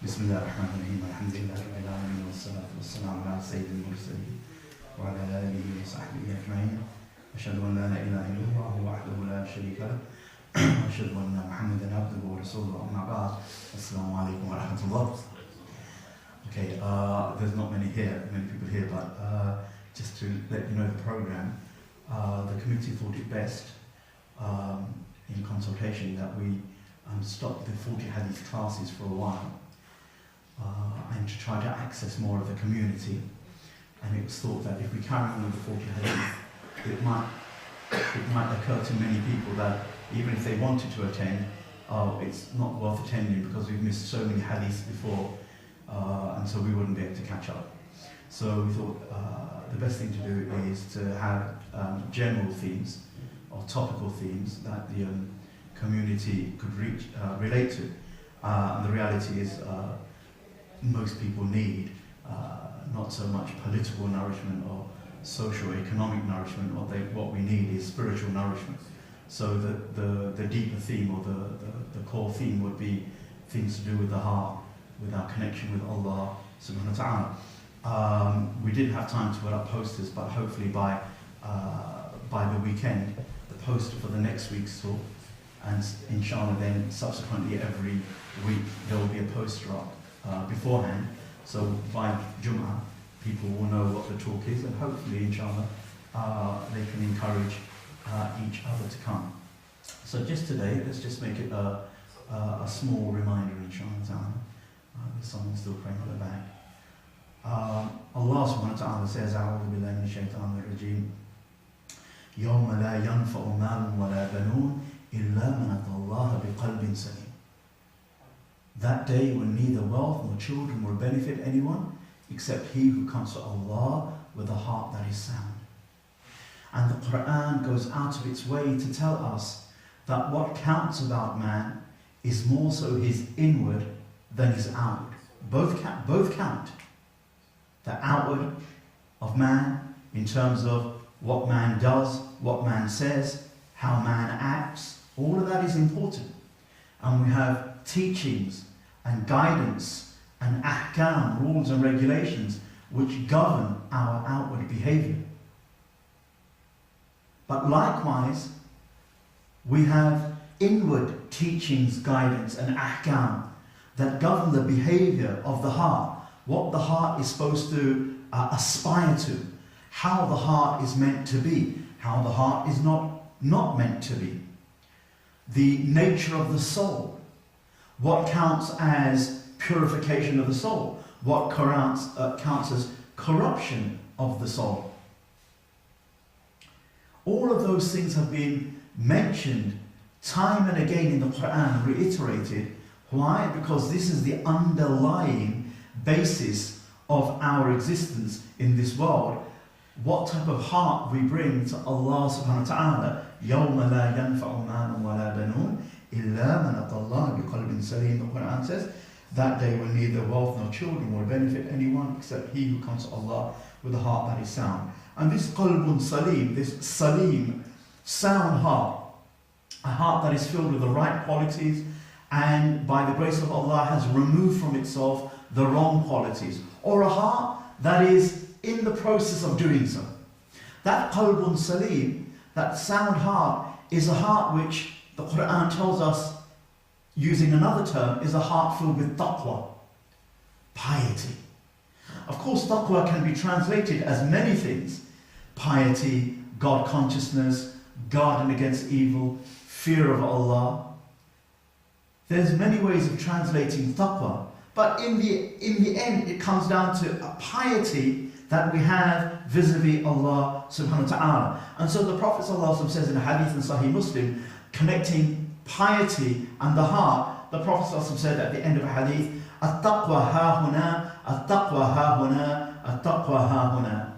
بسم الله الرحمن الرحيم الحمد لله رب العالمين والصلاة والسلام على سيد المرسلين وعلى آله وصحبه أجمعين أشهد أن لا إله إلا الله وحده لا شريك له وأشهد أن محمدا عبده ورسوله أما بعد السلام عليكم ورحمة الله. Okay, there's not many people here, but just to let you know the program, the committee thought it best in consultation that we stop the 40 hadith classes for a while and to try to access more of the community. And it was thought that if we carry on with the 40 hadith, it might occur to many people that even if they wanted to attend, it's not worth attending because we've missed so many hadiths before, and so we wouldn't be able to catch up. So we thought the best thing to do is to have general themes or topical themes that the community could relate to. And the reality is most people need not so much political nourishment or socio-economic nourishment. What we need is spiritual nourishment. So the deeper theme or the core theme would be things to do with the heart, with our connection with Allah subhanahu wa ta'ala. We didn't have time to put up posters, but hopefully by the weekend, the poster for the next week's talk, and inshallah then subsequently every week there will be a poster up beforehand. So by Jum'ah, people will know what the talk is, and hopefully inshallah they can encourage each other to come. So just today, let's just make it a small reminder inshallah. There's someone still praying at the back. Allah subhanahu wa ta'ala says, A'udhu billahi minash shaitanir rajeem. يَوْمَ لَا يَنْفَعُ مَالٌ وَلَا بَنُونَ إِلَّا مَنْ أَتَى اللَّهَ بِقَلْبٍ سَلِيمٍ. That day when neither wealth nor children will benefit anyone except he who comes to Allah with a heart that is sound. And the Quran goes out of its way to tell us that what counts about man is more so his inward than his outward. Both count. The outward of man in terms of what man does, what man says, how man acts, all of that is important. And we have teachings and guidance and ahkam, rules and regulations, which govern our outward behavior. But likewise, we have inward teachings, guidance and ahkam that govern the behavior of the heart, what the heart is supposed to aspire to, how the heart is meant to be, how the heart is not meant to be, the nature of the soul, what counts as purification of the soul, what counts as corruption of the soul. All of those things have been mentioned time and again in the Quran, reiterated. Why? Because this is the underlying basis of our existence in this world. What type of heart we bring to Allah subhanahu wa ta'ala. يَوْمَ لَا يَنْفَعُ مَالٌ وَلَا بَنُونَ إِلَّا مَنْ أَتَى اللَّهَ بِقَلْبٍ سَلِيمٍ. The Quran says, that day when neither wealth nor children will benefit anyone except he who comes to Allah with a heart that is sound. And this qalbun salim, this salim, sound heart, a heart that is filled with the right qualities and by the grace of Allah has removed from itself the wrong qualities, or a heart that is in the process of doing so. That qalbun salim, that sound heart, is a heart which the Quran tells us, using another term, is a heart filled with taqwa, piety. Of course, taqwa can be translated as many things. Piety, God consciousness, guarding against evil, fear of Allah. There's many ways of translating taqwa, but in the end it comes down to a piety that we have vis-a-vis Allah subhanahu wa ta'ala. And so the Prophet ﷺ says in a hadith in Sahih Muslim, connecting piety and the heart, the Prophet ﷺ said at the end of a hadith, at-taqwa ha-huna, at-taqwa ha-huna, at-taqwa ha-huna.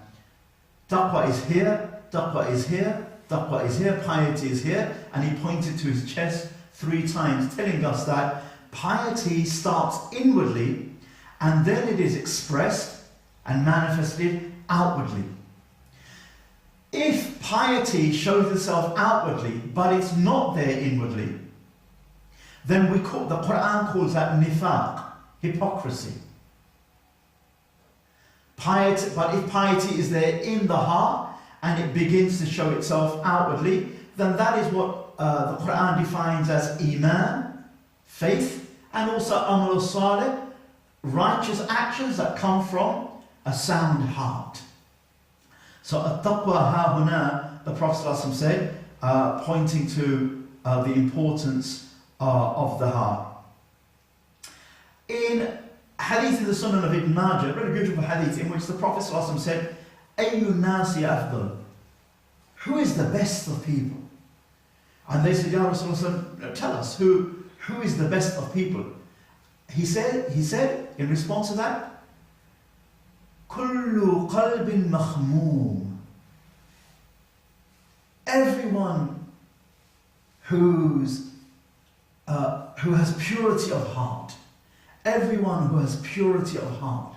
Taqwa is here, taqwa is here, taqwa is here, piety is here. And he pointed to his chest 3 times, telling us that piety starts inwardly and then it is expressed and manifested outwardly. If piety shows itself outwardly but it's not there inwardly, then the Quran calls that nifaq. hypocrisy. Piety, but if piety is there in the heart and it begins to show itself outwardly, then that is what the Quran defines as iman, faith, and also amal salih, righteous actions that come from a sound heart. So at-taqwa ha-huna, the Prophet ﷺ said, pointing to the importance of the heart. In hadith in the Sunan of Ibn Majah, a very beautiful hadith in which the Prophet ﷺ said, Ayyu nasi afdal, who is the best of people? And they said, Ya Rasulullah, tell us, who is the best of people? He said in response to that, Kullu qalbin makhmoom, everyone who has purity of heart. Everyone who has purity of heart.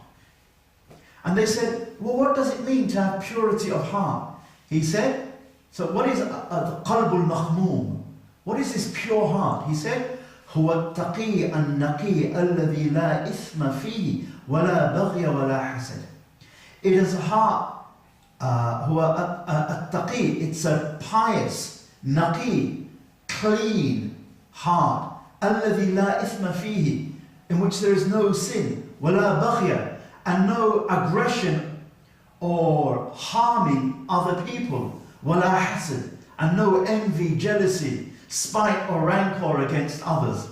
And they said, well, what does it mean to have purity of heart? He said, so what is the qalbul makhmoom? What is this pure heart? He said, هو التقي النقي الذي لا إثم فيه ولا بغي ولا حسد. It is a heart, هو التقي, it's a pious, naqi, clean heart, الذي لا إثم فيه, in which there is no sin, ولا بغي, and no aggression or harming other people, ولا حسد, and no envy, jealousy, spite or rancor against others.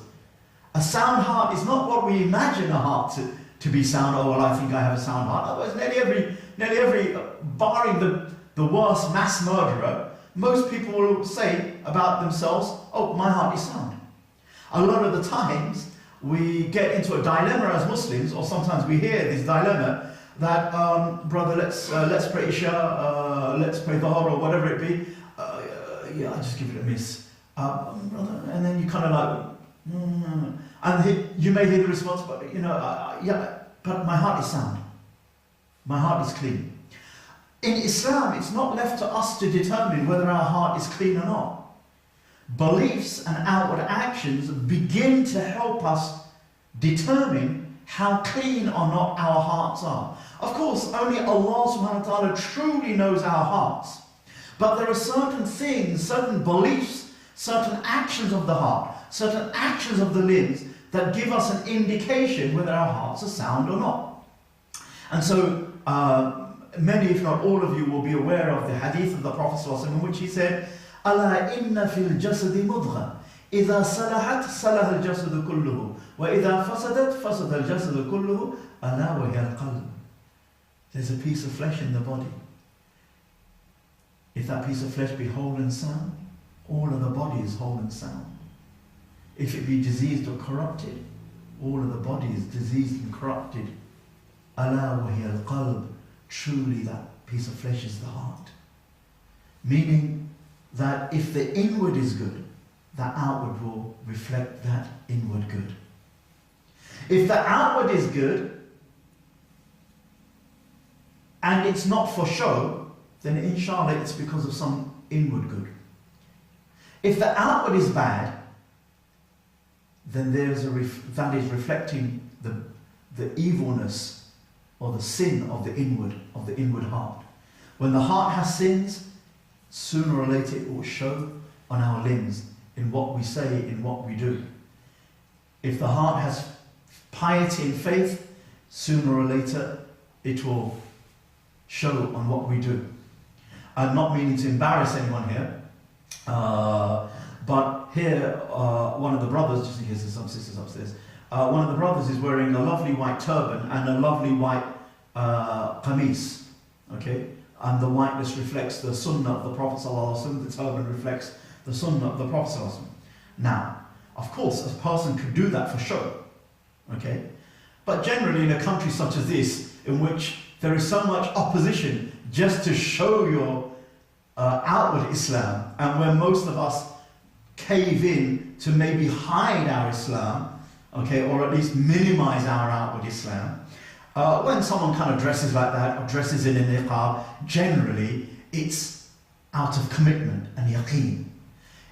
A sound heart is not what we imagine a heart to be sound. Oh, well, I think I have a sound heart. Otherwise, nearly every, barring the worst mass murderer, most people will say about themselves, oh, my heart is sound. A lot of the times, we get into a dilemma as Muslims, or sometimes we hear this dilemma that, brother, let's pray Isha, let's pray Dhuhr, or whatever it be. Yeah, I just give it a miss. Brother, and then you kind of like, and you may hear the response, but yeah, but my heart is sound. My heart is clean. In Islam, it's not left to us to determine whether our heart is clean or not. Beliefs and outward actions begin to help us determine how clean or not our hearts are. Of course, only Allah subhanahu wa ta'ala truly knows our hearts. But there are certain things, certain beliefs, certain actions of the heart, certain actions of the limbs that give us an indication whether our hearts are sound or not. And so, many, if not all of you, will be aware of the hadith of the Prophet ﷺ in which he said, أَلَا إِنَّ فِي الْجَسَدِ مُضْغَةً إِذَا صَلَحَتْ صَلَحَ الْجَسَدُ كُلُّهُ وَإِذَا فَسَدَتْ فَسَدَ الْجَسَدُ كُلُّهُ أَلَا وَهِيَ الْقَلْبُ. There's a piece of flesh in the body. If that piece of flesh be whole and sound, all of the body is whole and sound. If it be diseased or corrupted, all of the body is diseased and corrupted. Ala wahiya al-qalb, truly that piece of flesh is the heart. Meaning that if the inward is good, the outward will reflect that inward good. If the outward is good, and it's not for show, then inshallah it's because of some inward good. If the outward is bad, then that is reflecting the evilness or the sin of the inward heart. When the heart has sins, sooner or later it will show on our limbs, in what we say, in what we do. If the heart has piety and faith, sooner or later it will show on what we do. I'm not meaning to embarrass anyone here, but here one of the brothers, just in case there's some sisters upstairs, one of the brothers is wearing a lovely white turban and a lovely white qamis, okay? And the whiteness reflects the sunnah of the Prophet ﷺ, the turban reflects the sunnah of the Prophet ﷺ. Now, of course, a person could do that for show, okay? But generally in a country such as this, in which there is so much opposition just to show your outward Islam, and where most of us cave in to maybe hide our Islam, okay, or at least minimize our outward Islam, when someone kind of dresses like that, or dresses in a niqab, generally it's out of commitment and yaqeen.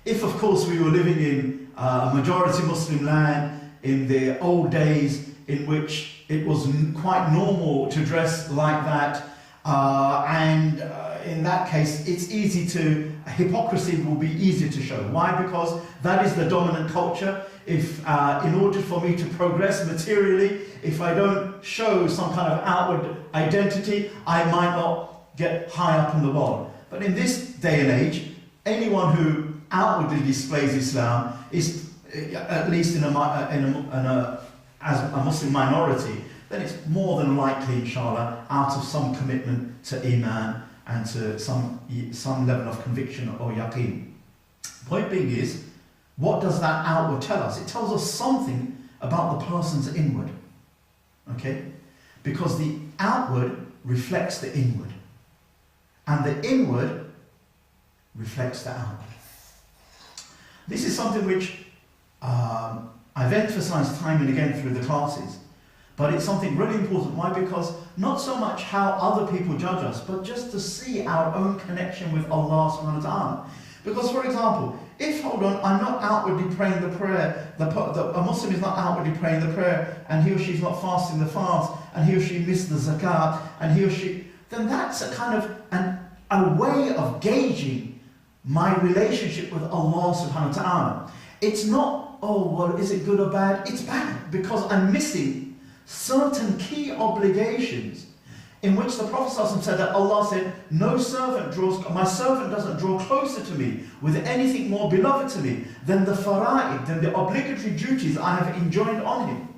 If, of course, we were living in a majority Muslim land in the old days, in which it was quite normal to dress like that, and in that case, it's easy to, hypocrisy will be easier to show. Why? Because that is the dominant culture. If, in order for me to progress materially, if I don't show some kind of outward identity, I might not get high up in the world. But in this day and age, anyone who outwardly displays Islam is, at least as a Muslim minority, then it's more than likely, inshallah, out of some commitment to Iman and to some level of conviction or yaqeen. Point being is, what does that outward tell us? It tells us something about the person's inward. Okay? Because the outward reflects the inward. And the inward reflects the outward. This is something which I've emphasized time and again through the classes. But it's something really important. Why? Because not so much how other people judge us, but just to see our own connection with Allah subhanahu wa ta'ala. Because, for example, if, hold on, I'm not outwardly praying the prayer, a Muslim is not outwardly praying the prayer, and he or she is not fasting the fast, and he or she missed the zakat, and he or she, then that's a kind of a way of gauging my relationship with Allah subhanahu wa ta'ala. It's not, oh, well, is it good or bad? It's bad, because I'm missing certain key obligations in which the Prophet ﷺ said that Allah said, no servant my servant doesn't draw closer to me with anything more beloved to me than the fara'id, than the obligatory duties I have enjoined on him.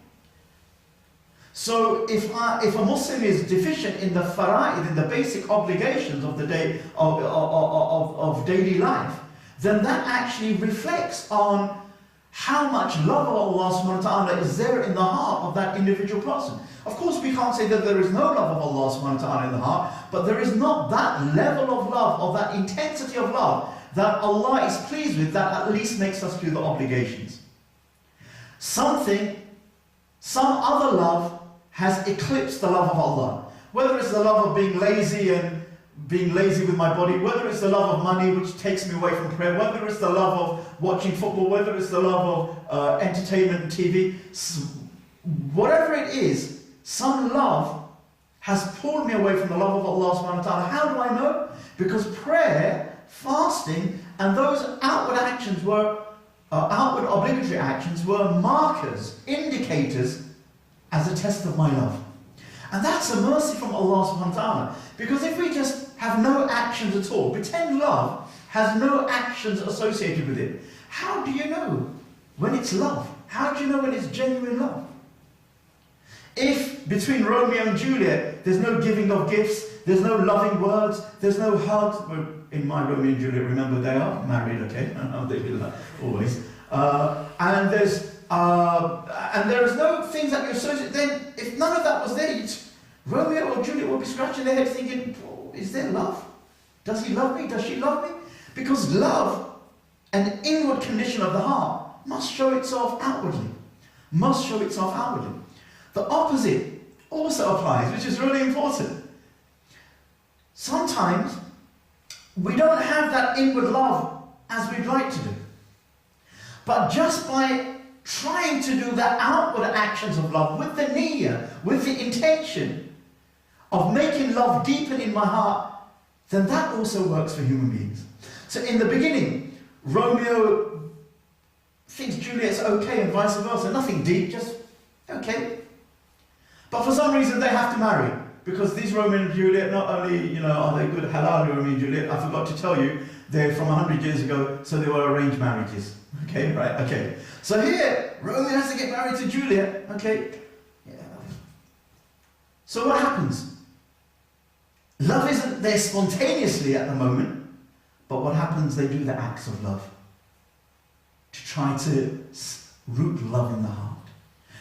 So if a Muslim is deficient in the fara'id, in the basic obligations of the day of daily life, then that actually reflects on how much love of Allah subhanahu wa ta'ala is there in the heart of that individual person. Of course, we can't say that there is no love of Allah subhanahu wa ta'ala in the heart, but there is not that level of love, of that intensity of love that Allah is pleased with, that at least makes us do the obligations. Some other love has eclipsed the love of Allah. Whether it's the love of being lazy and being lazy with my body, whether it's the love of money which takes me away from prayer, whether it's the love of watching football, whether it's the love of entertainment and TV, whatever it is, some love has pulled me away from the love of Allah subhanahu wa ta'ala. How do I know? Because prayer, fasting, and those outward actions were, outward obligatory actions were markers, indicators as a test of my love. And that's a mercy from Allah subhanahu wa ta'ala. Because if we just have no actions at all, pretend love has no actions associated with it, how do you know when it's love? How do you know when it's genuine love? If between Romeo and Juliet there's no giving of gifts, there's no loving words, there's no hugs, well, in my Romeo and Juliet, remember they are married, okay? They will always. And there is no things that you associate. Then, if none of that was there, Romeo or Juliet will be scratching their head thinking, oh, is there love? Does he love me? Does she love me? Because love, an inward condition of the heart, must show itself outwardly. Must show itself outwardly. The opposite also applies, which is really important. Sometimes we don't have that inward love as we'd like to do. But just by trying to do the outward actions of love with the niyyah, with the intention of making love deepen in my heart, then that also works for human beings. So in the beginning, Romeo thinks Juliet's okay and vice versa. Nothing deep, just okay. But for some reason they have to marry. Because these Romeo and Juliet, not only, are they good halal Romeo and Juliet, I forgot to tell you, they're from 100 years ago, so they were arranged marriages. Okay, right, okay. So here, Romeo has to get married to Juliet, okay. Yeah. So what happens? Love isn't there spontaneously at the moment, but what happens? They do the acts of love to try to root love in the heart.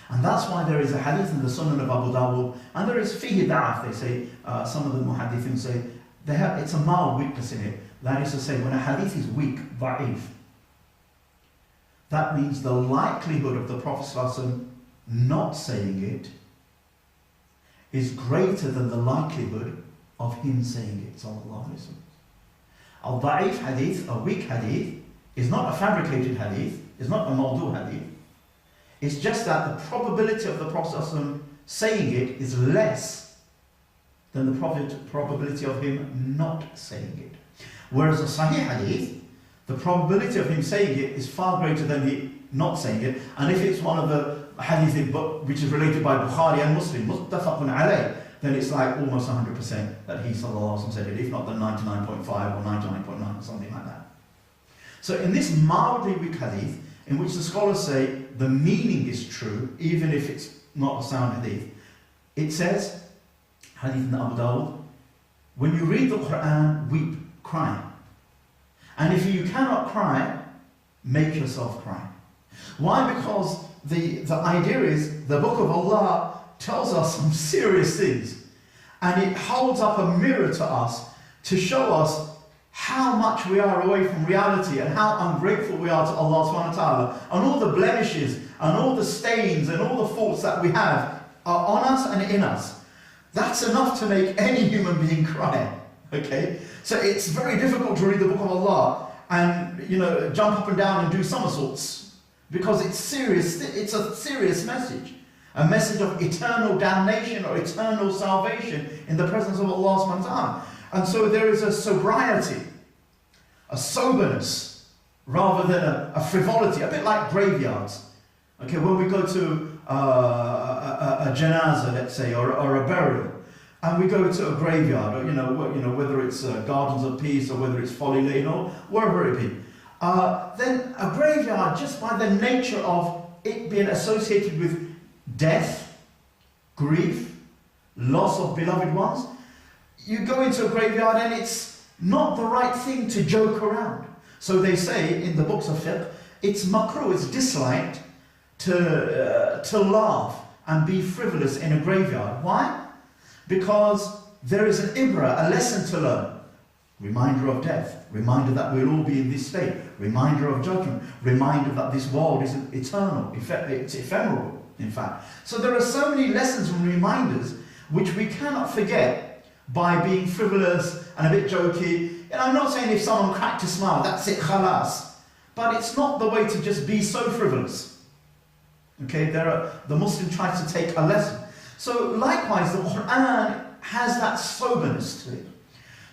And that's why there is a hadith in the Sunan of Abu Dawud, and there is fihi da'af, they say, some of the muhaddithin say, it's a mild weakness in it. That is to say, when a hadith is weak, da'if, that means the likelihood of the Prophet ﷺ not saying it is greater than the likelihood of him saying it. Al-da'if hadith, a weak hadith, is not a fabricated hadith, is not a mawdu hadith. It's just that the probability of the Prophet ﷺ saying it is less than the probability of him not saying it. Whereas a Sahih Hadith, the probability of him saying it is far greater than he not saying it. And if it's one of the Hadith which is related by Bukhari and Muslim, muttafaqun alayh, then it's like almost 100% that he sallallahu alaihi wasallam said it, if not the 99.5 or 99.9 or something like that. So in this mildly weak hadith, in which the scholars say the meaning is true, even if it's not a sound hadith, it says, hadith in Abu Dawud, when you read the Quran, weep, cry. And if you cannot cry, make yourself cry. Why? Because the idea is the Book of Allah tells us some serious things, and it holds up a mirror to us to show us how much we are away from reality and how ungrateful we are to Allah subhanahu wa ta'ala, and all the blemishes and all the stains and all the faults that we have are on us and in us. That's enough to make any human being cry. Okay? So it's very difficult to read the Book of Allah and, you know, jump up and down and do somersaults, because it's serious. It's a serious message. A message of eternal damnation or eternal salvation in the presence of Allah subhanahu wa ta'ala. And so there is a sobriety, a soberness, rather than a frivolity, a bit like graveyards. Okay, when we go to a janazah, let's say, or a burial, and we go to a graveyard, or whether it's Gardens of Peace or whether it's Folly Lane or wherever it be, then a graveyard, just by the nature of it being associated with death, grief, loss of beloved ones, you go into a graveyard and it's not the right thing to joke around. So they say in the books of fiqh, it's makruh, it's disliked to laugh and be frivolous in a graveyard. Why? Because there is an ibrah, a lesson to learn. Reminder of death, reminder that we'll all be in this state, reminder of judgment, reminder that this world isn't eternal, it's ephemeral, in fact. So there are so many lessons and reminders which we cannot forget by being frivolous and a bit jokey. And I'm not saying if someone cracked a smile, that's it, khalas. But it's not the way to just be so frivolous. Okay, the Muslim tries to take a lesson. So likewise, the Quran has that soberness to it.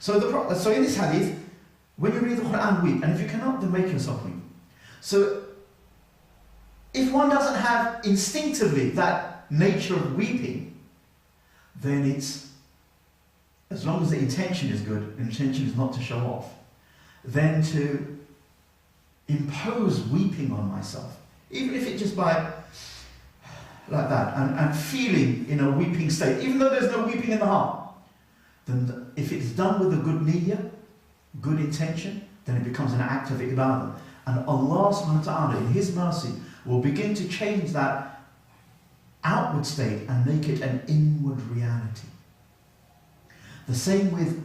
So in this hadith, when you read the Quran, weep. And if you cannot, then make yourself weep. So if one doesn't have instinctively that nature of weeping, then it's, as long as the intention is good, the intention is not to show off, then to impose weeping on myself, even if it's just by like that, and feeling in a weeping state, even though there's no weeping in the heart, then if it's done with a good niyyah, good intention, then it becomes an act of ibadah. And Allah subhanahu wa ta'ala, in His mercy, will begin to change that outward state and make it an inward reality. The same with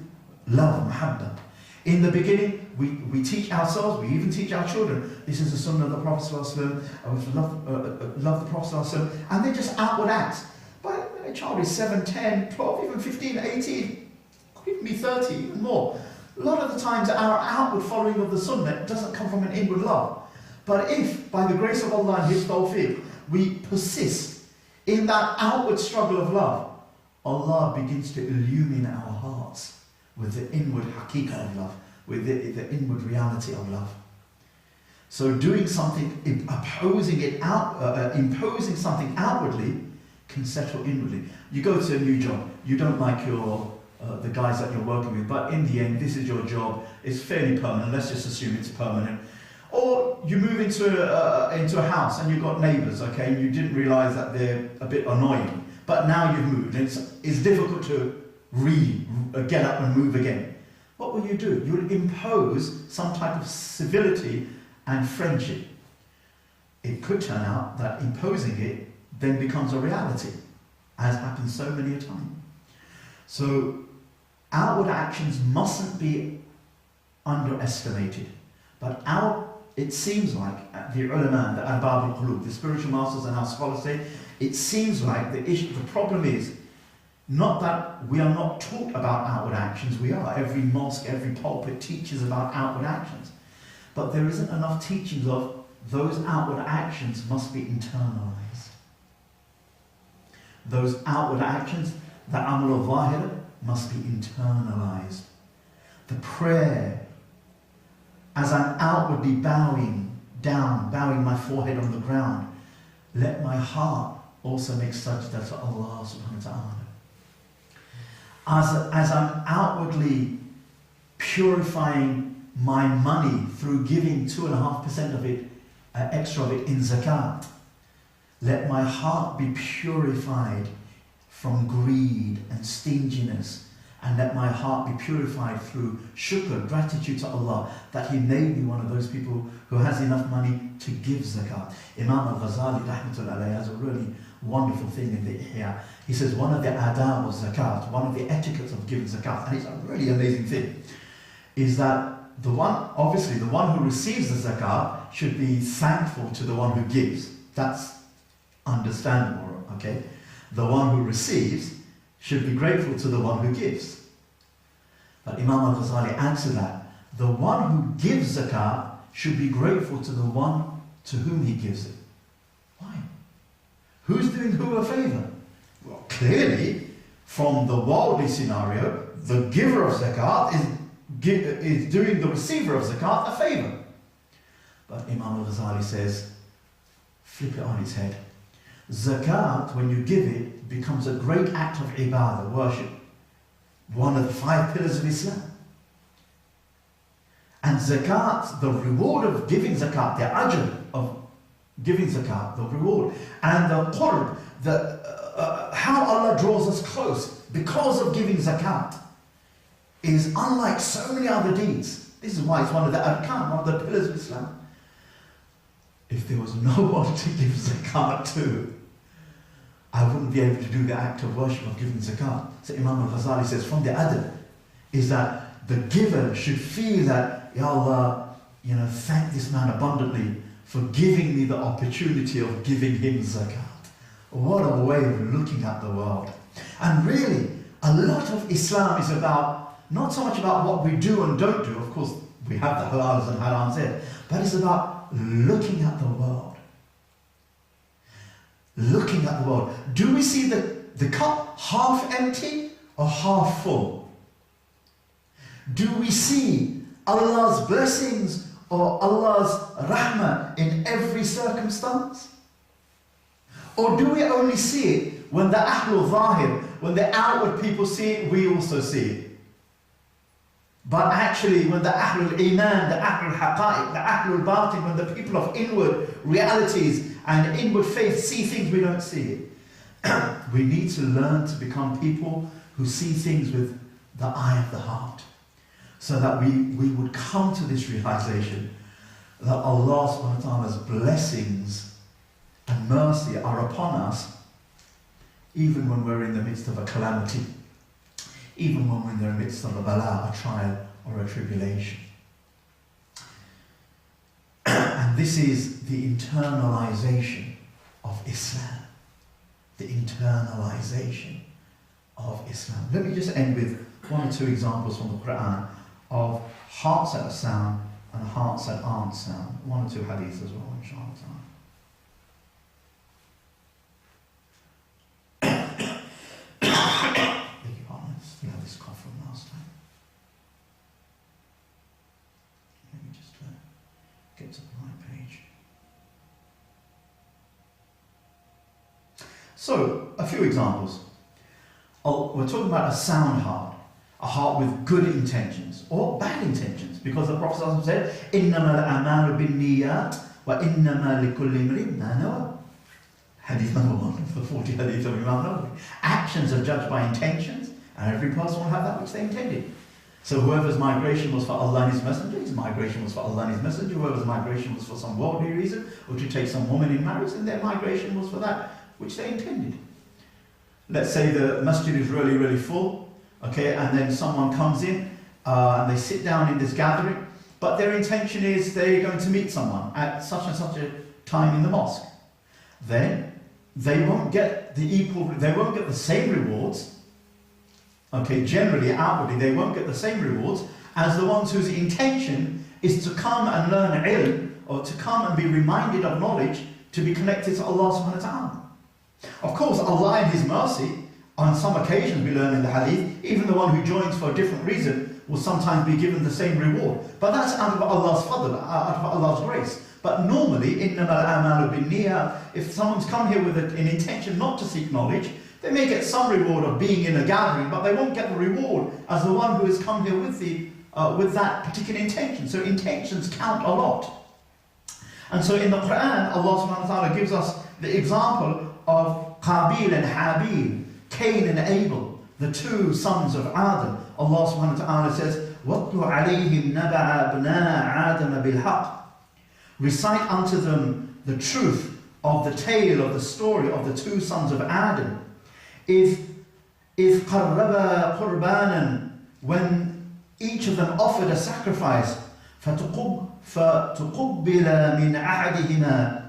love, mahabbah. In the beginning, we teach ourselves, we even teach our children, this is the sunnah of the Prophet ﷺ, love the Prophet ﷺ, and they're just outward acts. But when a child is 7, 10, 12, even 15, 18, could even be 30, even more. A lot of the times our outward following of the sunnah doesn't come from an inward love. But if, by the grace of Allah and His tawfiq, we persist in that outward struggle of love, Allah begins to illumine our hearts with the inward haqiqah of love, with the inward reality of love. So doing something, imposing something outwardly can settle inwardly. You go to a new job, you don't like the guys that you're working with, but in the end, this is your job, it's fairly permanent, let's just assume it's permanent. Or you move into a house and you've got neighbours, okay, and you didn't realise that they're a bit annoying, but now you've moved, and it's difficult to get up and move again. What will you do? You'll impose some type of civility and friendship. It could turn out that imposing it then becomes a reality, as happens so many a time. So outward actions mustn't be underestimated. But it seems like the ulama, the arbab al-qulub, the spiritual masters and our scholars say, it seems like the problem is not that we are not taught about outward actions. We are. Every mosque, every pulpit teaches about outward actions. But there isn't enough teachings of those outward actions must be internalized. Those outward actions, the amal al-zahir, must be internalized. The prayer, as I'm outwardly bowing down, bowing my forehead on the ground, let my heart also make sajda to Allah subhanahu wa ta'ala. As I'm outwardly purifying my money through giving 2.5% of it, extra of it in zakat, let my heart be purified from greed and stinginess, and let my heart be purified through shukr, gratitude to Allah, that He made me one of those people who has enough money to give zakat. Imam al-Ghazali rahmatullahi alayhi has a really wonderful thing in the Ihya. He says one of the adab of zakat, one of the etiquettes of giving zakat, and it's a really amazing thing, is that the one who receives the zakat should be thankful to the one who gives. That's understandable, okay? The one who receives should be grateful to the one who gives. But Imam al-Ghazali adds to that, the one who gives zakat should be grateful to the one to whom he gives it. Why? Who's doing who a favor? Well, clearly, from the worldly scenario, the giver of zakat is doing the receiver of zakat a favor. But Imam al-Ghazali says, flip it on its head. Zakat, when you give it, becomes a great act of ibadah, worship. One of the 5 pillars of Islam. And zakat, the reward of giving zakat, the ajr of giving zakat, the reward, and the qurb, how Allah draws us close because of giving zakat, is unlike so many other deeds. This is why it's one of the arkan, one of the pillars of Islam. If there was no one to give zakat to, I wouldn't be able to do the act of worship of giving zakat. So Imam al-Ghazali says, from the adab, is that the giver should feel that, Ya Allah, thank this man abundantly for giving me the opportunity of giving him zakat. What a way of looking at the world. And really, a lot of Islam is about, not so much about what we do and don't do, of course we have the halals and harams there, but it's about looking at the world. Looking at the world. Do we see the cup half empty or half full? Do we see Allah's blessings or Allah's rahmah in every circumstance? Or do we only see it when the ahlul zahir, when the outward people see it, we also see it? But actually, when the ahlul iman, the ahlul haqa'iq, the ahlul batin, when the people of inward realities and inward faith see things, we don't see it. We need to learn to become people who see things with the eye of the heart, so that we would come to this realization that Allah subhanahu wa ta'ala's blessings and mercy are upon us, even when we're in the midst of a calamity, even when we're in the midst of a bala, a trial or a tribulation. And this is the internalization of Islam. The internalization of Islam. Let me just end with 1 or 2 examples from the Quran of hearts that are sound and hearts that aren't sound. 1 or 2 hadiths as well, inshallah. Still have this cough from last time. Let me just get to the right page. So, a few examples. We're talking about a sound heart, a heart with good intentions or bad intentions, because the Prophet said, "Innama al-a'malu bin-niyyat wa innama likulli imrin ma nawa." Hadith number 1 of the 40 hadith of Imam Nawawi. Actions are judged by intentions, and every person will have that which they intended. So whoever's migration was for Allah and His Messenger, his migration was for Allah and His Messenger. Whoever's migration was for some worldly reason, or to take some woman in marriage, and their migration was for that which they intended. Let's say the masjid is really, really full, okay, and then someone comes in and they sit down in this gathering, but their intention is they're going to meet someone at such and such a time in the mosque. Then they won't get the same rewards. Okay, generally, outwardly, they won't get the same rewards as the ones whose intention is to come and learn ilm or to come and be reminded of knowledge to be connected to Allah subhanahu wa ta'ala. Of course, Allah in His mercy, on some occasions we learn in the hadith, even the one who joins for a different reason will sometimes be given the same reward. But that's out of Allah's fadl, out of Allah's grace. But normally, إِنَّمَا الْأَعْمَالُ بِالنِّيَّةِ, if someone's come here with an intention not to seek knowledge, they may get some reward of being in a gathering, but they won't get the reward as the one who has come here with that particular intention. So intentions count a lot. And so in the Quran, Allah subhanahu wa ta'ala gives us the example of Qabil and Habil, Cain and Abel, the two sons of Adam. Allah subhanahu wa ta'ala says, وَاتْلُ عَلَيْهِمْ نَبَعَ أَبْنَاءَ عَادَمَ بِالْحَقِّ. Recite unto them the truth of the tale of the story of the two sons of Adam. If قَرَّبَا قُرْبَانًا, when each of them offered a sacrifice, فَتُقُبِّلَ مِنْ أَحَدِهِمَا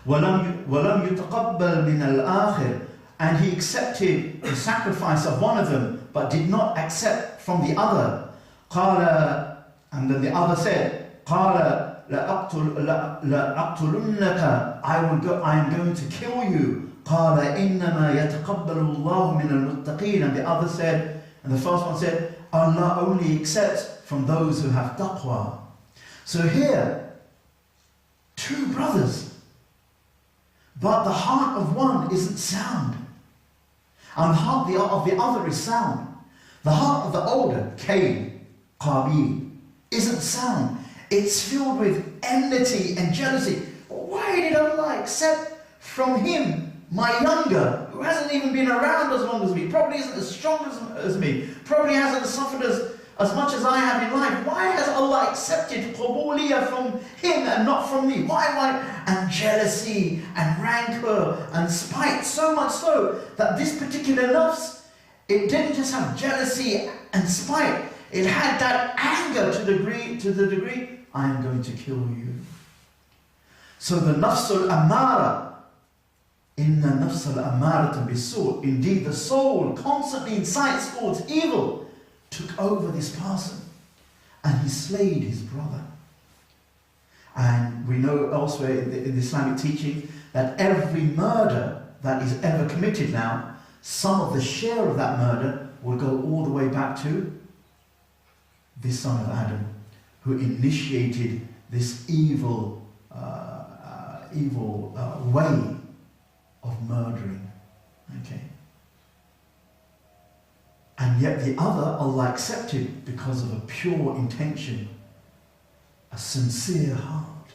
وَلَمْ يُتَقَبَّلْ مِنَ الْآخِرِ, and he accepted the sacrifice of one of them, but did not accept from the other. قَالَ, and then the other said, قَالَ لَأَقْتُلُنَّكَ, I am going to kill you. قَالَ إِنَّمَا يَتَقَبَّلُ اللَّهُ مِنَ الْمُتَّقِينَ, and the other said, and the first one said, Allah only accepts from those who have taqwa. So here, two brothers, but the heart of one isn't sound, and the heart of the other is sound. The heart of the older, Cain, Qabil, isn't sound. It's filled with enmity and jealousy. Why did Allah accept from him my younger, who hasn't even been around as long as me, probably isn't as strong as me, probably hasn't suffered as much as I have in life? Why has Allah accepted qubuliyah from him and not from me? Why? And jealousy and rancor and spite, so much so that this particular nafs, it didn't just have jealousy and spite, it had that anger to the degree, I am going to kill you. So the nafsul amara, inna nafsul amarata bisu', indeed the soul constantly incites towards evil, took over this person, and he slayed his brother. And we know elsewhere in the Islamic teaching that every murder that is ever committed now, some of the share of that murder will go all the way back to this son of Adam, who initiated this evil way of murdering. Okay. And yet the other Allah accepted because of a pure intention, a sincere heart.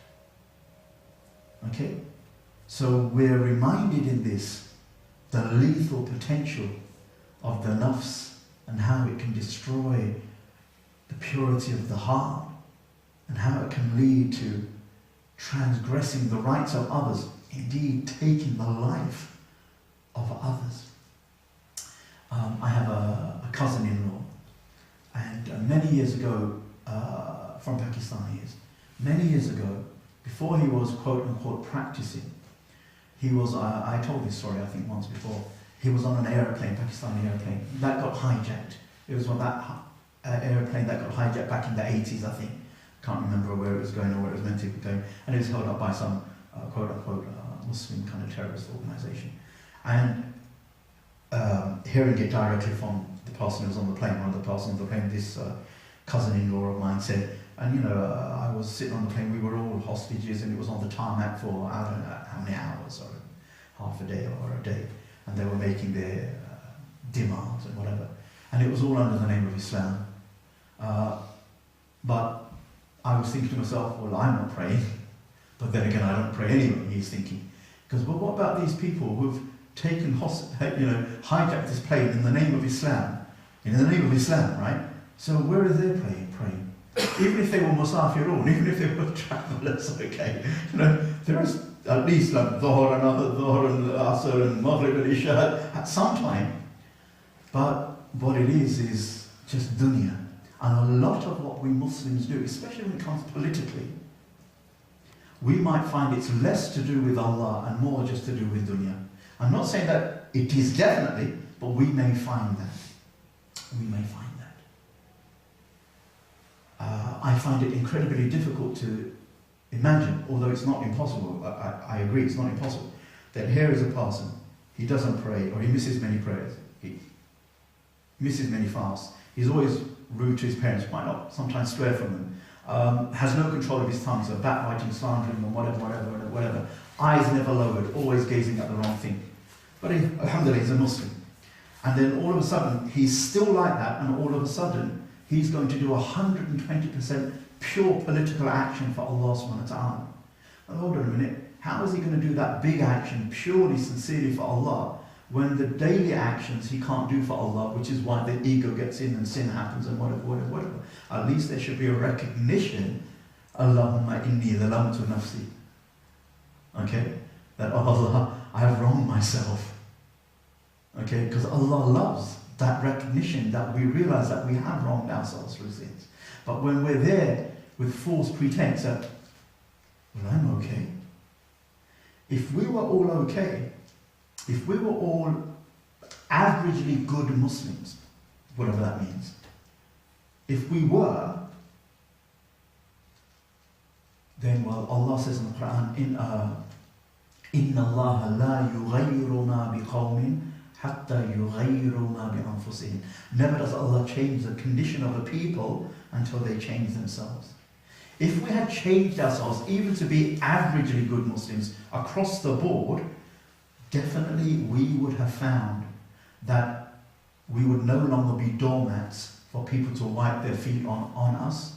Okay? So we're reminded in this the lethal potential of the nafs and how it can destroy the purity of the heart and how it can lead to transgressing the rights of others, indeed taking the life of others. I have a cousin-in-law, and many years ago, from Pakistan he is, many years ago, before he was quote-unquote practicing, he was, I told this story I think once before, he was on an aeroplane, Pakistani aeroplane, that got hijacked. It was on that aeroplane that got hijacked back in the 80s, I think. Can't remember where it was going or where it was meant to be going, and it was held up by some quote-unquote Muslim kind of terrorist organisation. And hearing it directly from the person who was on the plane, one of the persons on the plane, this cousin-in-law of mine said, and you know, I was sitting on the plane, we were all hostages, and it was on the tarmac for I don't know how many hours, or half a day or a day, and they were making their demands and whatever, and it was all under the name of Islam. But I was thinking to myself, well, I'm not praying, but then again, I don't pray anyway, he's thinking. Because, well, what about these people who've taken, hijacked this plane in the name of Islam? In the name of Islam, right? So where are they praying? Even if they were musafirun, even if they were travelers, okay? You know, there is at least like Dhuhr and Asr and Maghrib and Isha at some time. But what it is just dunya. And a lot of what we Muslims do, especially when it comes politically, we might find it's less to do with Allah and more just to do with dunya. I'm not saying that it is definitely, but we may find that. We may find that. I find it incredibly difficult to Imagine, although it's not impossible, I agree it's not impossible, that here is a person, he doesn't pray, or he misses many prayers, he misses many fasts, he's always rude to his parents, might not sometimes swear from them, has no control of his tongue, so backbiting, slandering, or whatever, eyes never lowered, always gazing at the wrong thing. But alhamdulillah, he's a Muslim. And then all of a sudden, he's still like that, and all of a sudden, he's going to do 120% pure political action for Allah subhanahu wa ta'ala. Well, hold on a minute, how is he going to do that big action purely, sincerely for Allah, when the daily actions he can't do for Allah, which is why the ego gets in and sin happens and whatever. At least there should be a recognition, Allahumma inni zalamtu nafsi. Okay? That, oh Allah, I have wronged myself. Okay? Because Allah loves that recognition, that we realize that we have wronged ourselves through sins. But when we're there with false pretense that, well, I'm okay. If we were all okay, if we were all averagely good Muslims, whatever that means, if we were, then, well, Allah says in the Quran, Inna Allah la yughayyiru ma biqawmin hatta yughayyiru ma bi anfusihim. Never does Allah change the condition of a people until they change themselves. If we had changed ourselves, even to be averagely good Muslims across the board, definitely we would have found that we would no longer be doormats for people to wipe their feet on us.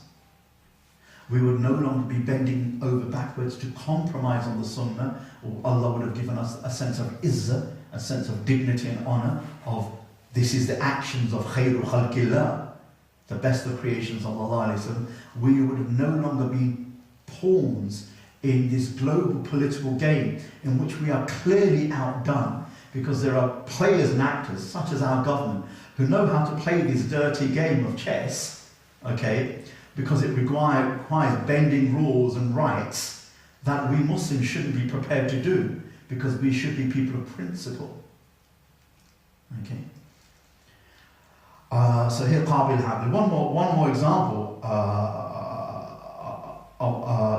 We would no longer be bending over backwards to compromise on the sunnah. Allah would have given us a sense of izzah, a sense of dignity and honor, of this is the actions of khairul khalqillah, the best of creations of Allah. We would have no longer been pawns in this global political game in which we are clearly outdone, because there are players and actors, such as our government, who know how to play this dirty game of chess, okay, because it requires bending rules and rights that we Muslims shouldn't be prepared to do, because we should be people of principle. Okay. So here, Qabil Habli. One more example,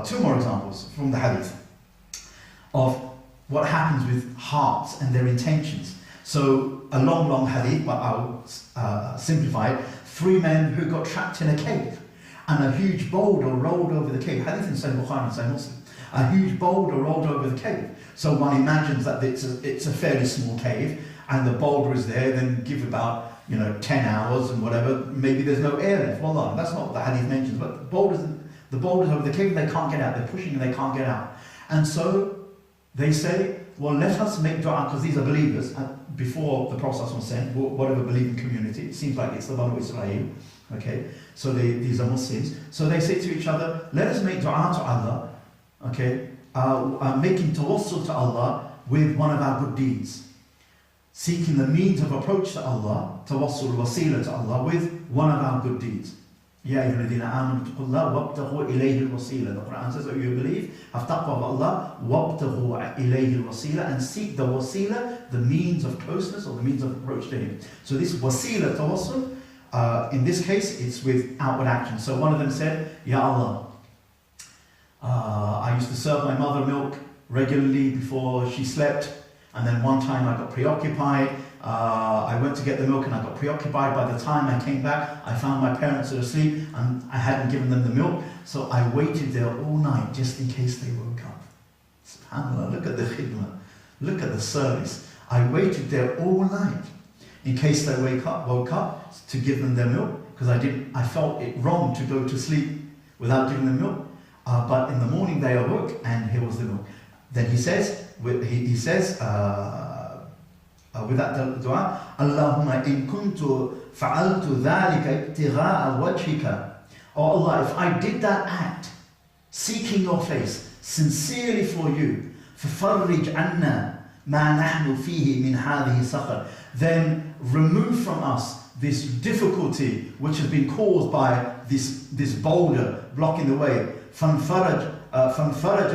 two more examples from the hadith of what happens with hearts and their intentions. So a long hadith, but I'll simplify it. 3 men who got trapped in a cave, and a huge boulder rolled over the cave. Hadith in Sahih Bukhari and Sahih Muslim. A huge boulder rolled over the cave. So one imagines that it's a fairly small cave, and the boulder is there. Then give about 10 hours and whatever. Maybe there's no air left. Well, that's not what the hadith mentions. But the boulders over the cave, they can't get out. They're pushing and they can't get out. And so they say, well, let us make dua, because these are believers. Before the Prophet was sent, whatever believing community, it seems like it's the Banu Israel. Okay, so these are Muslims. So they say to each other, let us make dua to Allah. Okay, making tawassul to Allah with one of our good deeds. Seeking the means of approach to Allah, tawassul wasila to Allah, with one of our good deeds. Ya ayyuhalladhina amanu taqullaha wabtaghu ilayhi al-wasila. The Quran says, oh, you believe, have taqwa of Allah, wabtaghu ilayhi al-wasila, and seek the wasila, the means of closeness or the means of approach to Him. So this wasila tawassul, in this case, it's with outward action. So one of them said, Ya Allah, I used to serve my mother milk regularly before she slept, and then one time I got preoccupied. I went to get the milk and I got preoccupied. By the time I came back, I found my parents were asleep and I hadn't given them the milk. So I waited there all night just in case they woke up. SubhanAllah, look at the khidmah. Look at the service. I waited there all night in case they woke up to give them their milk, because I felt it wrong to go to sleep without giving them milk. But in the morning they awoke and here was the milk. Then he says, with that dua, Allahumma in kuntu fa'altu dhalika ibtigha'a wajhika. Oh Allah, if I did that act, seeking your face, sincerely for you, فَفَرِّجْ عَنَّا مَا نَحْنُ فِيهِ مِنْ هَذِهِ سَخَرٍ, then remove from us this difficulty which has been caused by this boulder blocking the way. فَانْفَرَجَتْ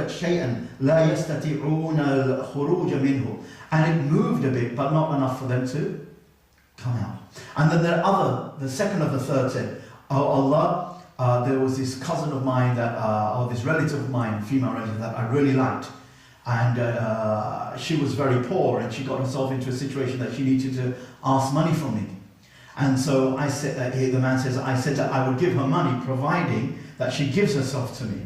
شَيْئًا لَا يَسْتَطِعُونَ الْخُرُوجَ مِنْهُ. And it moved a bit, but not enough for them to come out. And then the second of the third said, Oh Allah, there was this cousin of mine that, or this relative of mine, female relative, that I really liked. And she was very poor, and she got herself into a situation that she needed to ask money from me. And so I said, the man says, I said that I would give her money, providing that she gives herself to me.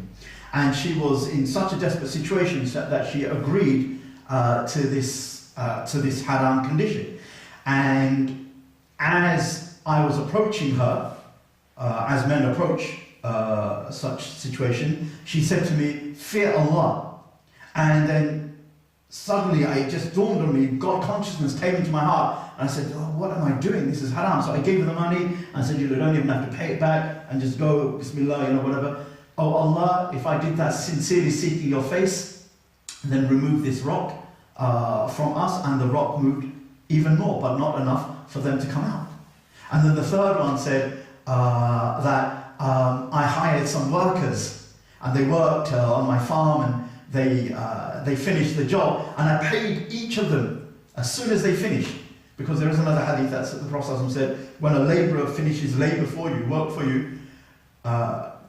And she was in such a desperate situation that she agreed to this haram condition. And as I was approaching her, as men approach such situation, she said to me, "Fear Allah." And then suddenly it just dawned on me, God consciousness came into my heart, and I said, "Oh, what am I doing? This is haram." So I gave her the money and I said, "You don't even have to pay it back, and just go, Bismillah, whatever. Oh Allah, if I did that sincerely seeking your face, then remove this rock from us." And the rock moved even more, but not enough for them to come out. And then the third one said that I hired some workers, and they worked on my farm, and they finished the job, and I paid each of them as soon as they finished. Because there is another hadith that the Prophet said, when a labourer finishes labour for you, work for you,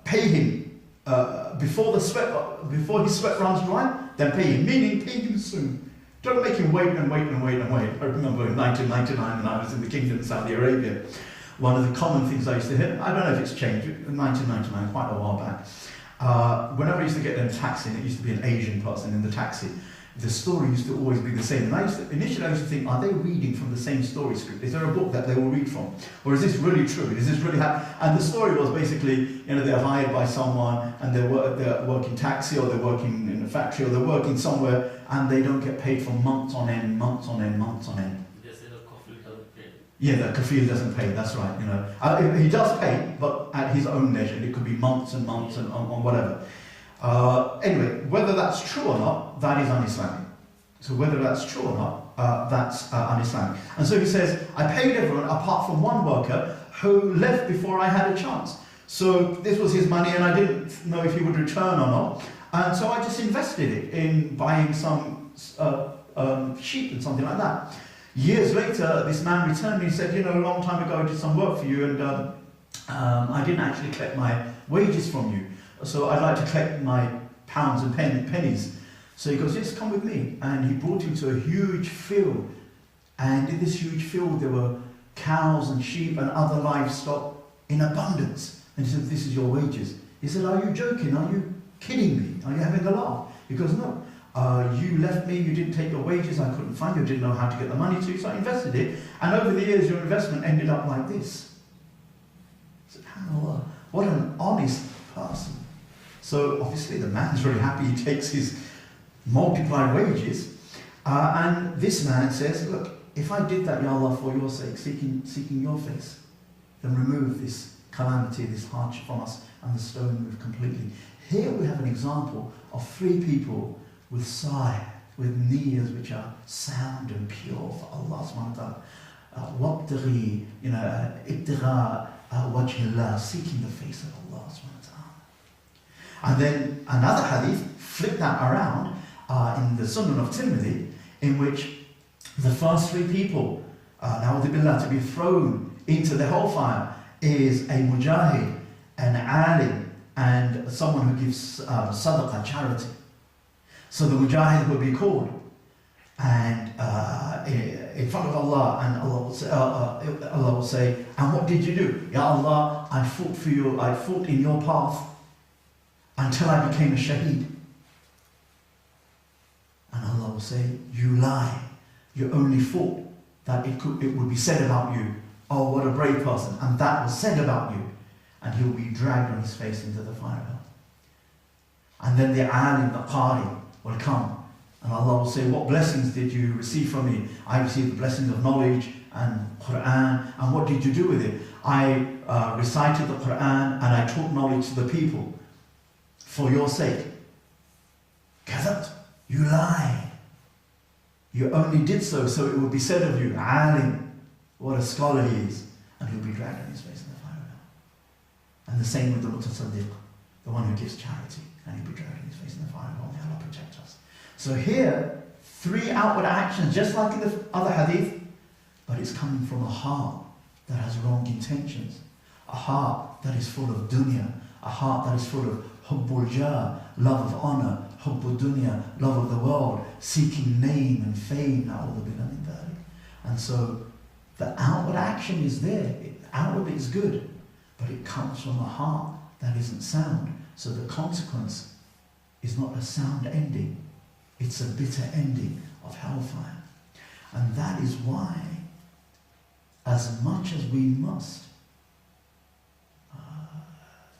pay him before his sweat runs dry, then pay him. Meaning, pay him soon. Don't make him wait and wait and wait and wait. I remember in 1999 when I was in the Kingdom of Saudi Arabia, one of the common things I used to hear, I don't know if it's changed, in 1999, quite a while back, whenever I used to get in a taxi, and it used to be an Asian person in the taxi, the story used to always be the same. And initially I used to think, are they reading from the same story script? Is there a book that they will read from? Or is this really true? Is this really happening? And the story was basically, they're hired by someone, and they're working taxi, or they're working in a factory, or they're working somewhere, and they don't get paid for months on end, months on end, months on end. Yeah, the kafil doesn't pay, that's right. He does pay, but at his own leisure. It could be months and months and on whatever. Anyway, whether that's true or not, that is un-Islamic. So whether that's true or not, that's un-Islamic. And so he says, I paid everyone apart from one worker who left before I had a chance. So this was his money, and I didn't know if he would return or not. And so I just invested it in buying some sheep and something like that. Years later, this man returned and he said, a long time ago I did some work for you, and I didn't actually collect my wages from you. So I'd like to collect my pounds and pennies. So he goes, yes, come with me. And he brought him to a huge field. And in this huge field there were cows and sheep and other livestock in abundance. And he said, this is your wages. He said, are you joking? Are you kidding me? Are you having a laugh? He goes, no. You left me, you didn't take your wages, I couldn't find you, I didn't know how to get the money to you, so I invested it, and over the years your investment ended up like this. SubhanAllah, what an honest person. So obviously the man's very happy, he takes his multiplied wages, and this man says, look, if I did that, Ya Allah, for your sake, seeking your face, then remove this calamity, this hardship from us, and the stone moved completely. Here we have an example of three people with with niyyahs which are sound and pure for Allah subhanahu wa ta'ala. Wabtaghi, ibtigha wajhillah, seeking the face of Allah subhanahu wa ta'ala. And then another hadith, flip that around, in the Sunan of Tirmidhi, in which the first three people, na'udhu to be thrown into the hellfire is a mujahid, an alim, and someone who gives sadaqah, charity. So the mujahid will be called, and in front of Allah, and Allah will say, and what did you do? Ya Allah, I fought for you, I fought in your path until I became a shaheed. And Allah will say, you lie, you only fought that it would be said about you, oh what a brave person, and that was said about you, and he will be dragged on his face into the fire. And then the alim, the qari, will come, and Allah will say, what blessings did you receive from me? I received the blessings of knowledge and Quran. And what did you do with it? I recited the Quran and I taught knowledge to the people for your sake. Kadhabt, you lie. You only did so it would be said of you, alim, what a scholar he is, and he'll be dragged on his face in the fire. And the same with the mutasaddiq, the one who gives charity, and he'll be dragged on his face in the fire. May Allah protect us. So here, three outward actions, just like in the other hadith, but it's coming from a heart that has wrong intentions. a heart that is full of dunya, a heart that is full of hubbul jah, love of honor, hubbul dunya, love of the world, seeking name and fame, na'udhu billah min dhalik. And so the outward action is there, outwardly it's good, but it comes from a heart that isn't sound. So the consequence is not a sound ending, it's a bitter ending of hellfire. And that is why, as much as we must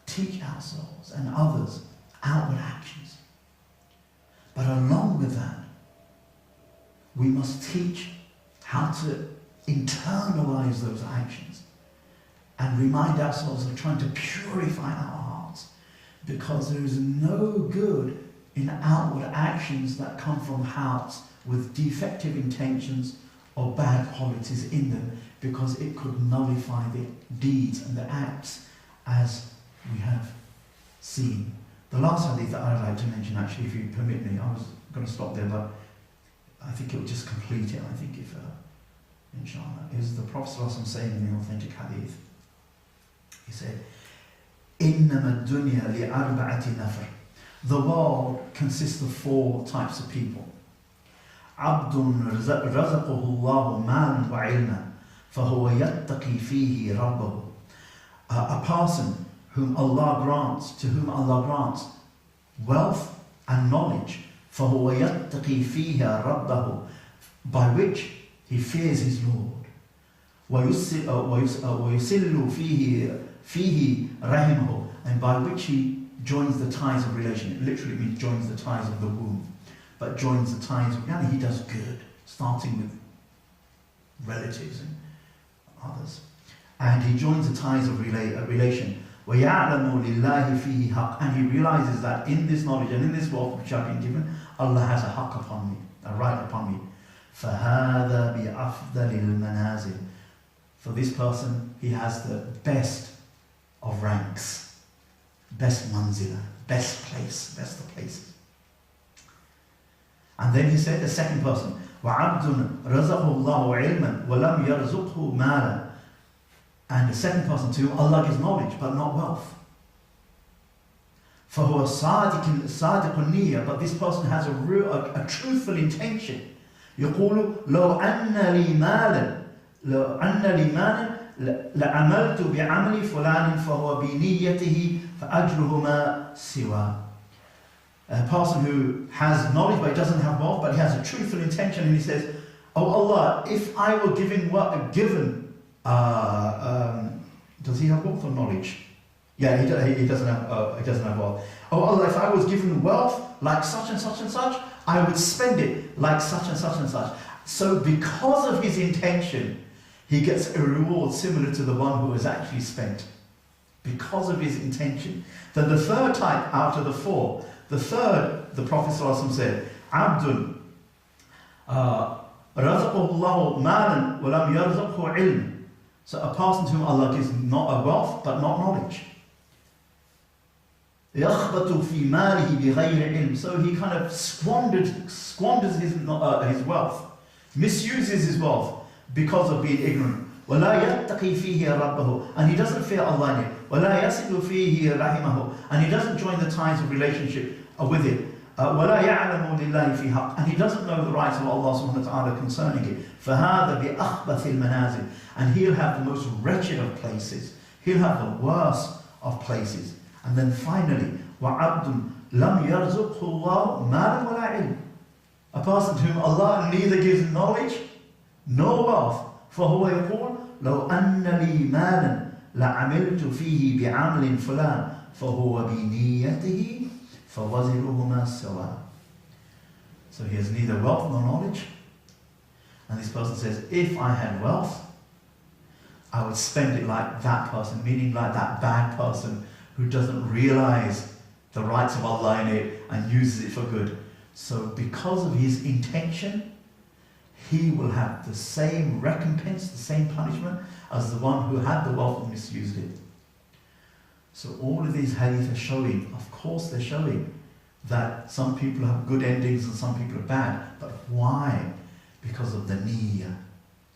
teach ourselves and others outward actions, but along with that, we must teach how to internalize those actions and remind ourselves of trying to purify our hearts, because there is no good in outward actions that come from hearts with defective intentions or bad qualities in them, because it could nullify the deeds and the acts as we have seen. The last hadith that I'd like to mention, actually, if you permit me, I was going to stop there, but I think it will just complete it, I think, if inshallah, is the Prophet ﷺ saying in the authentic hadith. He said, إِنَّمَا الدُّنْيَا لِأَرْبَعَةِ نَفَرٍ. The world consists of 4 types of people. عَبْدٌ رَزَقَهُ اللَّهُ مَالًا وَعِلْمًا فَهُوَ يَتَّقِي فِيهِ رَبَّهُ. A person whom Allah grants, to whom Allah grants wealth and knowledge, فَهُوَ يَتَّقِي فِيهِ رَبَّهُ, by which he fears his Lord. وَيُسِلُّ فِيهِ رَحِمَهُ, and by which he joins the ties of relation. It literally means joins the ties of the womb, but joins the ties of, he does good, starting with relatives and others. And he joins the ties of relation. وَيَعْلَمُ لِلَّهِ فِيهِ حَقٍّ, and he realizes that in this knowledge and in this wealth which I've been given, Allah has a haqq upon me, a right upon me. فَهَذَا بِأَفْضَلِ الْمَنَازِلِ. For this person, he has the best of ranks, best manzila, best place, best of places. And then he said, the second person, وَعَبْدٌ رَزَقَهُ اللَّهُ عِلْمًا وَلَمْ يَرْزُقْهُ مَالًا. And the second person to whom Allah gives knowledge, but not wealth. فَهُوَ صَادِقُ النِّيَّةِ. But this person has a truthful intention. يقول لو أن لي مالا لعملت بعمل فلان فهو بنيته فأجرهما سوا. A person who has knowledge but he doesn't have wealth, but he has a truthful intention, and he says, "Oh Allah, if I were given does he have wealth or knowledge? Yeah, he doesn't have wealth. Oh Allah, if I was given wealth like such and such and such, I would spend it like such and such and such." So because of his intention, he gets a reward similar to the one who has actually spent. Because of his intention. Then the third type out of the 4, the third, the Prophet ﷺ said, Abdun رَزَقَهُ اللَّهُ مَالًا وَلَمْ يَرْزَقْهُ عِلْمًا. So a person to whom Allah gives not a wealth, but not knowledge. يَخْبَطُ فِي مَالِهِ بِغَيْرِ عِلْمٍ. So he kind of squanders his wealth, misuses his wealth because of being ignorant. وَلَا يَتَّقِي فِيهِ رَبَّهُ. And he doesn't fear Allah in it. وَلَا يَسِلُ فِيهِ رَحِمَهُ. And he doesn't join the ties of relationship with it. وَلَا يَعْلَمُ لِلَّهِ فِي حَقٍّ. And he doesn't know the rights of Allah subhanahu wa ta'ala concerning it. فَهَذَا بِأَخْبَثِ الْمَنَازِلِ. And he'll have the most wretched of places. He'll have the worst of places. And then finally, وَعَبْدٌ لَمْ يَرْزُقْهُ اللَّهُ مَالًا وَلَا عِلْمٍ. A person to whom Allah neither gives knowledge nor wealth. فَهُوَ يَقُولُ لَوْ أَنَّ لِي مَالًا لَعَمِلْتُ فِيهِ بِعَمْلٍ فُلَانٍ فَهُوَ بِنِيَّتِهِ فَوَزِرُهُمَا سَوَاءٌ. So he has neither wealth nor knowledge. And this person says, if I had wealth, I would spend it like that person, meaning like that bad person who doesn't realize the rights of Allah in it and uses it for good. So because of his intention, he will have the same recompense, the same punishment as the one who had the wealth and misused it. So all of these hadith are showing, of course they're showing, that some people have good endings and some people are bad. But why? Because of the niyyah,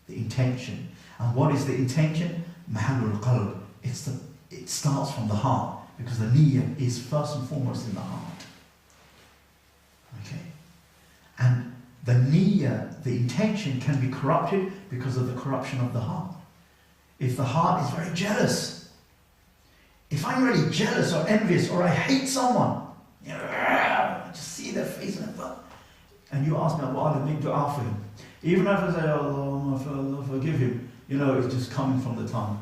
the intention. And what is the intention? Mahallul qalb. it starts from the heart, because the niyyah is first and foremost in the heart. Okay? And the niyyah, the intention, can be corrupted because of the corruption of the heart. If the heart is very jealous, if I'm really jealous or envious or I hate someone, I just see their face and you ask me, Allah, make dua for him. Even if I say, Allah, forgive him, it's just coming from the tongue.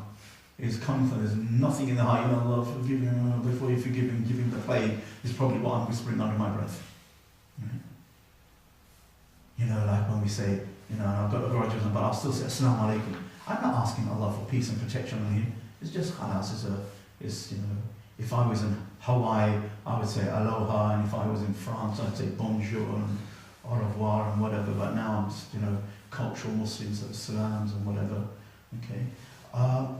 It's coming from, there's nothing in the heart. Allah, forgive him. Before you forgive him, give him the plague, is probably what I'm whispering under my breath. Like when we say, I've got a grudge on him, but I'll still say, Assalamu alaikum. I'm not asking Allah for peace and protection on him. It's just khalas. If I was in Hawaii, I would say aloha, and if I was in France, I'd say bonjour and au revoir and whatever. But now I'm just, cultural Muslims, so salams and whatever. Okay.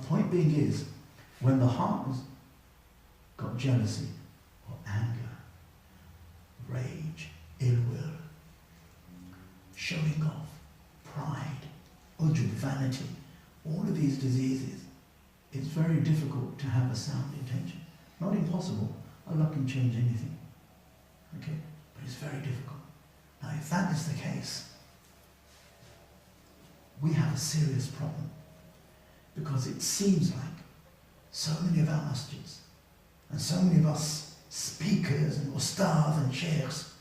Point being is, when the heart has got jealousy or anger, rage, ill will, showing off, pride, ujub, vanity, all of these diseases, it's very difficult to have a sound intention. Not impossible. Allah can change anything. Okay? But it's very difficult. Now, if that is the case, we have a serious problem. Because it seems like so many of our masjids and so many of us speakers and ustadh and sheikhs,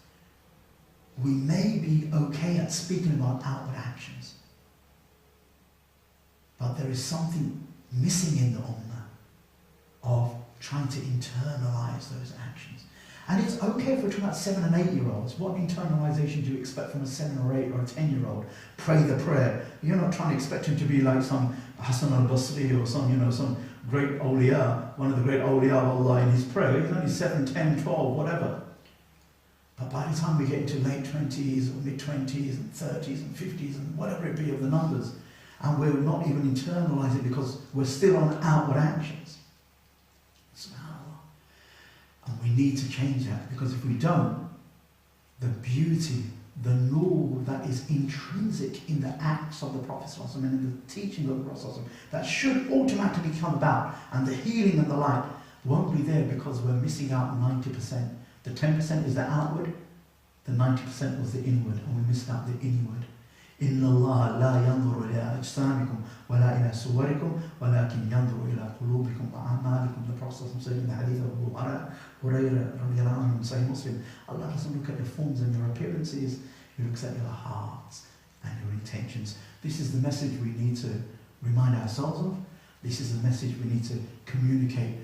we may be okay at speaking about outward actions. But there is something missing in the ummah of trying to internalize those actions. And it's okay if we're talking about 7 and 8 year olds. What internalization do you expect from a 7 or 8 or a 10 year old? Pray the prayer. You're not trying to expect him to be like some Hassan al-Basri or some great awliya, one of the great awliya of Allah in his prayer. He's only 7, 10, 12, whatever. But by the time we get into late 20s or mid 20s and 30s and 50s and whatever it be of the numbers, and we're not even internalising it because we're still on outward actions. SubhanAllah. And we need to change that, because if we don't, the beauty, the nur that is intrinsic in the acts of the Prophet ﷺ and in the teaching of the Prophet ﷺ, that should automatically come about, and the healing and the light won't be there because we're missing out 90%. The 10% is the outward, the 90% was the inward, and we missed out the inward. إِنَّ اللَّهَ لَا يَنْظُرُ إِلَىٰ أَجْسَامِكُمْ وَلَا إِلَىٰ صُوَرِكُمْ وَلَكِنْ يَنْظُرُ إِلَىٰ قُلُوبِكُمْ وَأَعْمَالِكُم. The Prophet said in the hadith of Abu Hurairah radiallahu anhu, Sahih Muslim, Allah doesn't look at your forms and your appearances, He looks at your hearts and your intentions. This is the message we need to remind ourselves of. This is the message we need to communicate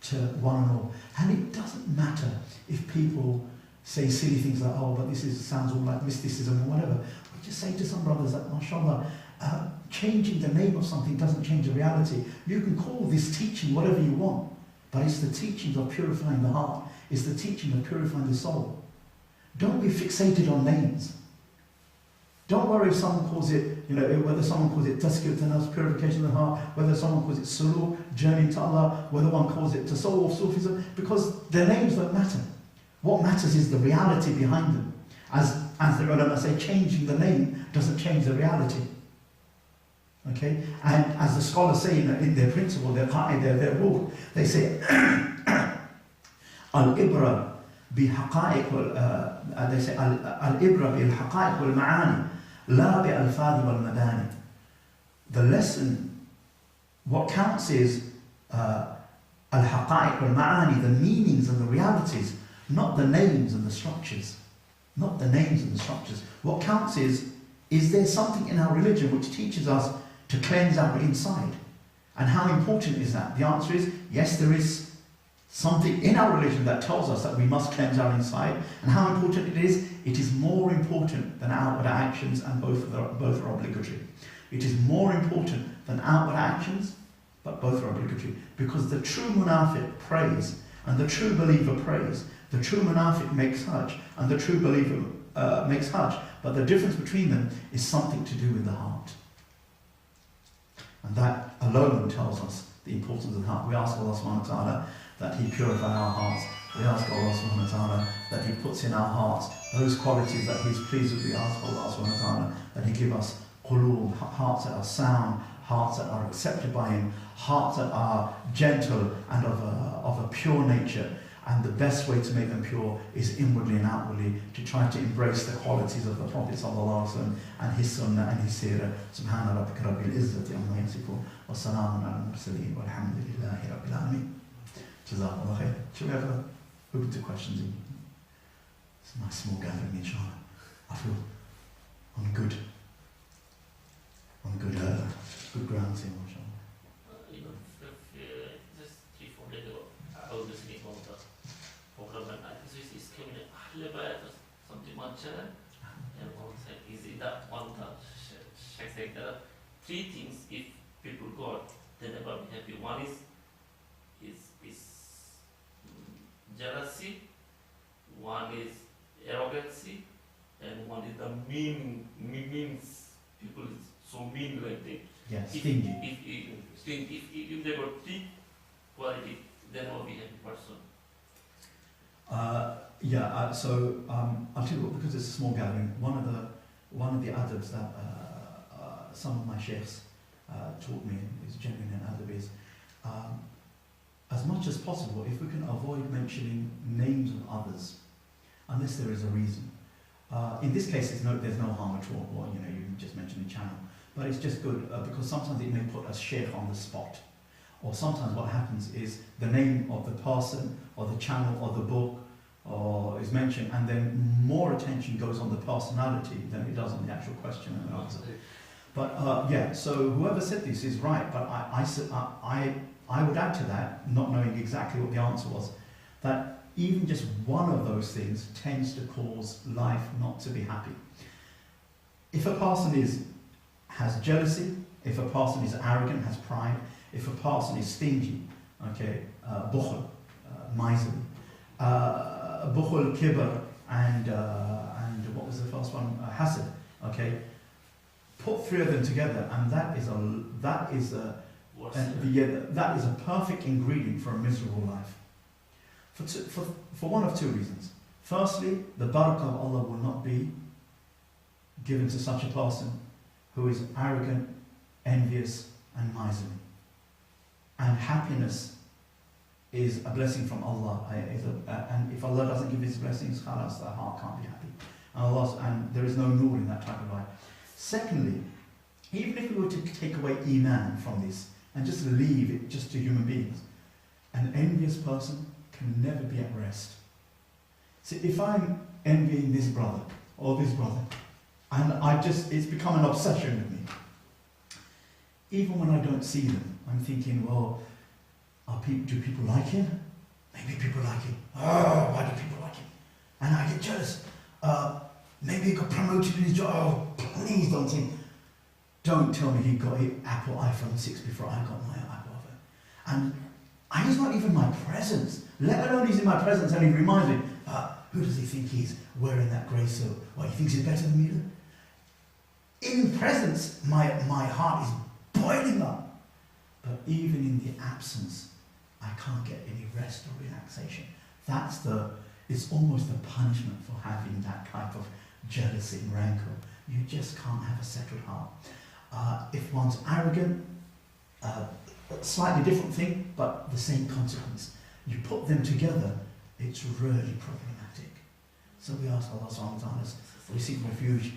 to one and all. And it doesn't matter if people say silly things like, oh, but sounds all like mysticism or whatever. We just say to some brothers that, mashallah, changing the name of something doesn't change the reality. You can call this teaching whatever you want, but it's the teaching of purifying the heart. It's the teaching of purifying the soul. Don't be fixated on names. Don't worry if someone calls it, whether someone calls it tazkiyat an-nafs, purification of the heart, whether someone calls it suluk, journey to Allah, whether one calls it tasawwuf, Sufism, because their names don't matter. What matters is the reality behind them. As the ulama say, changing the name doesn't change the reality. Okay? And as the scholars say in their principle, their qa'idah, their rule, they say, al-ibra bi-haqa'iq they say, al-ibra bil-haqa'iq wal-ma'ani la bi-al-fadi wal-madani. The lesson, what counts is al-haqa'iq wal-ma'ani, the meanings and the realities, not the names and the structures. Not the names and the structures. What counts is there something in our religion which teaches us to cleanse our inside? And how important is that? The answer is, yes, there is something in our religion that tells us that we must cleanse our inside. And how important it is more important than outward actions, and both are obligatory. It is more important than outward actions, but both are obligatory. Because the true munafiq prays, and the true believer prays. The true munafiq makes hajj, and the true believer makes hajj. But the difference between them is something to do with the heart. And that alone tells us the importance of the heart. We ask Allah subhanahu wa ta'ala that He purify our hearts. We ask Allah subhanahu wa ta'ala that He puts in our hearts those qualities that He's pleased with. We ask Allah subhanahu wa ta'ala that He give us qulub, hearts that are sound, hearts that are accepted by Him, hearts that are gentle and of a pure nature. And the best way to make them pure is inwardly and outwardly, to try to embrace the qualities of the Prophet ﷺ and his sunnah and his seerah. Subhana rabbika rabbil izzati amma yasifun wa salamun ala al-mursaleen walhamdulillahi rabbil alameen. Jazakallah khair. Shall we have a open to questions? It's a nice small gathering, inshallah. I feel on good grounds here, inshallah. Just 3-4 days ago, I was listening to the program and I think this is coming or something much and one said, is it that one that Sheikh said there are 3 things if people got, they never be happy. One is jealousy, one is arrogancy, and one is the means. People is so mean like they. Yeah, stingy. If they got 3 quality, then will be happy person. So I'll tell you what, because it's a small gathering, one of the adabs that some of my sheikhs taught me is genuine and adab is as much as possible, if we can avoid mentioning names of others, unless there is a reason. In this case, there's no harm at all, or you just mention the channel, but it's just good because sometimes it may put a sheikh on the spot. Or sometimes what happens is the name of the person or the channel or the book or is mentioned, and then more attention goes on the personality than it does on the actual question and answer. But so whoever said this is right, but I would add to that, not knowing exactly what the answer was, that even just one of those things tends to cause life not to be happy. If a person has jealousy, if a person is arrogant, has pride, if a person is stingy, okay, bukhl, miserly, bukhl, kibr, and what was the first one? Hasad, okay. Put 3 of them together, and that is a perfect ingredient for a miserable life. For one of 2 reasons. Firstly, the barakah of Allah will not be given to such a person who is arrogant, envious, and miserly. And happiness is a blessing from Allah. And if Allah doesn't give His blessings, khalas, the heart can't be happy. And there is no nur in that type of life. Secondly, even if we were to take away iman from this and just leave it just to human beings, an envious person can never be at rest. So if I'm envying this brother or this brother, and it's become an obsession with me, even when I don't see them, I'm thinking, well, do people like him? Maybe people like him. Oh, why do people like him? And I get jealous. Maybe he got promoted in his job. Oh, please don't tell me he got an Apple iPhone 6 before I got my Apple iPhone. And he's not even my presence. Let alone he's in my presence and he reminds me, who does he think he's wearing that grey suit? Well, he thinks he's better than me then? In presence, my heart is boiling up. But even in the absence, I can't get any rest or relaxation. It's almost a punishment for having that type of jealousy and rancor. You just can't have a settled heart. If one's arrogant, slightly different thing, but the same consequence. You put them together, it's really problematic. So we ask Allah subhanahu wa ta'ala, we seek refuge